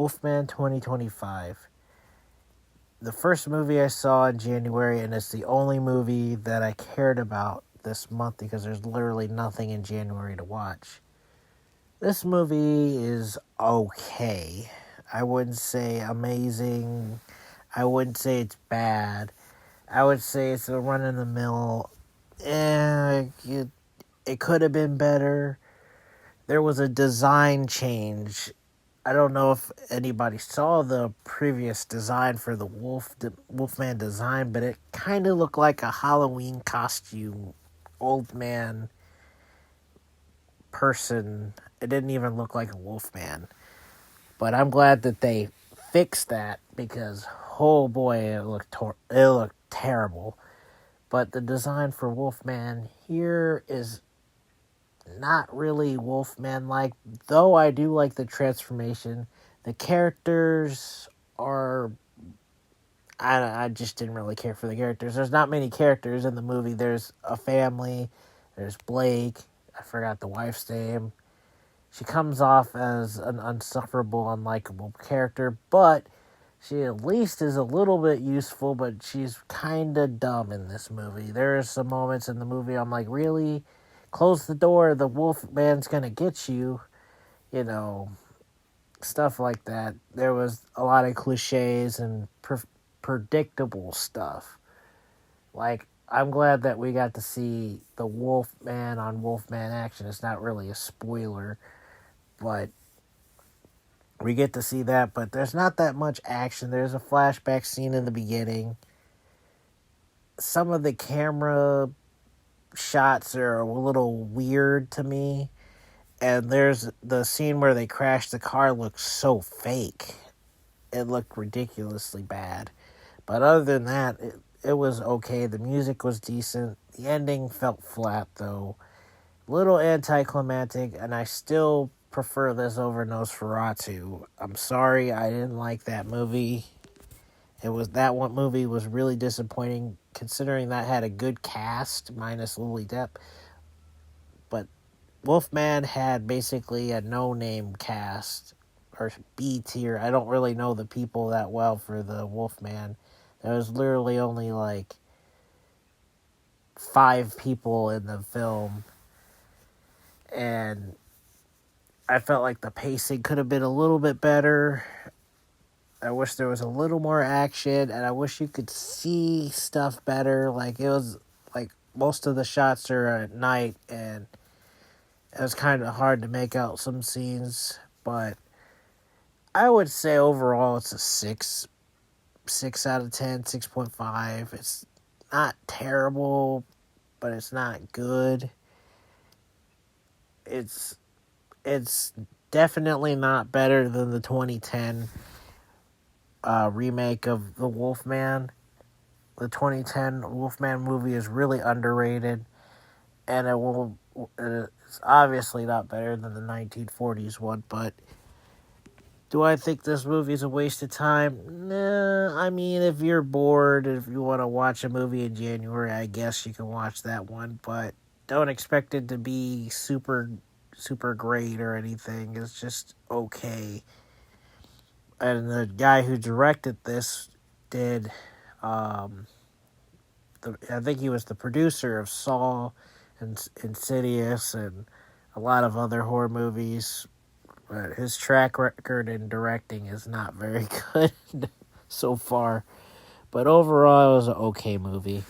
Wolfman 2025. The first movie I saw in January, and it's the only movie that I cared about this month because there's literally nothing in January to watch. This movie is okay. I wouldn't say amazing. I wouldn't say it's bad. I would say it's a run in the mill. It could have been better. There was a design change. I don't know if anybody saw the previous design for the Wolfman design, but it kind of looked like a Halloween costume, old man person. It didn't even look like a Wolfman. But I'm glad that they fixed that because, oh boy, it looked terrible. But the design for Wolfman here is not really Wolfman-like, though I do like the transformation. The characters are... I just didn't really care for the characters. There's not many characters in the movie. There's a family. There's Blake. I forgot the wife's name. She comes off as an unsufferable, unlikable character, but she at least is a little bit useful, but she's kind of dumb in this movie. There are some moments in the movie I'm like, really? Close the door, the Wolfman's gonna get you. You know, stuff like that. There was a lot of cliches and predictable stuff. Like, I'm glad that we got to see the Wolfman on Wolfman action. It's not really a spoiler, but we get to see that. But there's not that much action. There's a flashback scene in the beginning. Some of the camera shots are a little weird to me. And there's the scene where they crash the car looks so fake. It looked ridiculously bad. But other than that, it was okay. The music was decent. The ending felt flat, though. A little anticlimactic, and I still prefer this over Nosferatu. I'm sorry, I didn't like that movie. That one movie was really disappointing, considering that had a good cast, minus Lily Depp. But Wolfman had basically a no-name cast, or B tier. I don't really know the people that well for the Wolfman. There was literally only like 5 people in the film. And I felt like the pacing could have been a little bit better. I wish there was a little more action, and I wish you could see stuff better. Like, it was like most of the shots are at night, and it was kind of hard to make out some scenes. But I would say overall it's a 6 out of 10, 6.5. It's not terrible, but it's not good. It's definitely not better than the 2010 remake of The Wolfman. The 2010 Wolfman movie is really underrated, and it's obviously not better than the 1940s one, but do I think this movie is a waste of time? Nah, I mean, if you're bored, if you want to watch a movie in January, I guess you can watch that one, but don't expect it to be super great or anything. It's just okay. And the guy who directed this did, I think he was the producer of Saw and Insidious and a lot of other horror movies. But his track record in directing is not very good so far. But overall, it was an okay movie.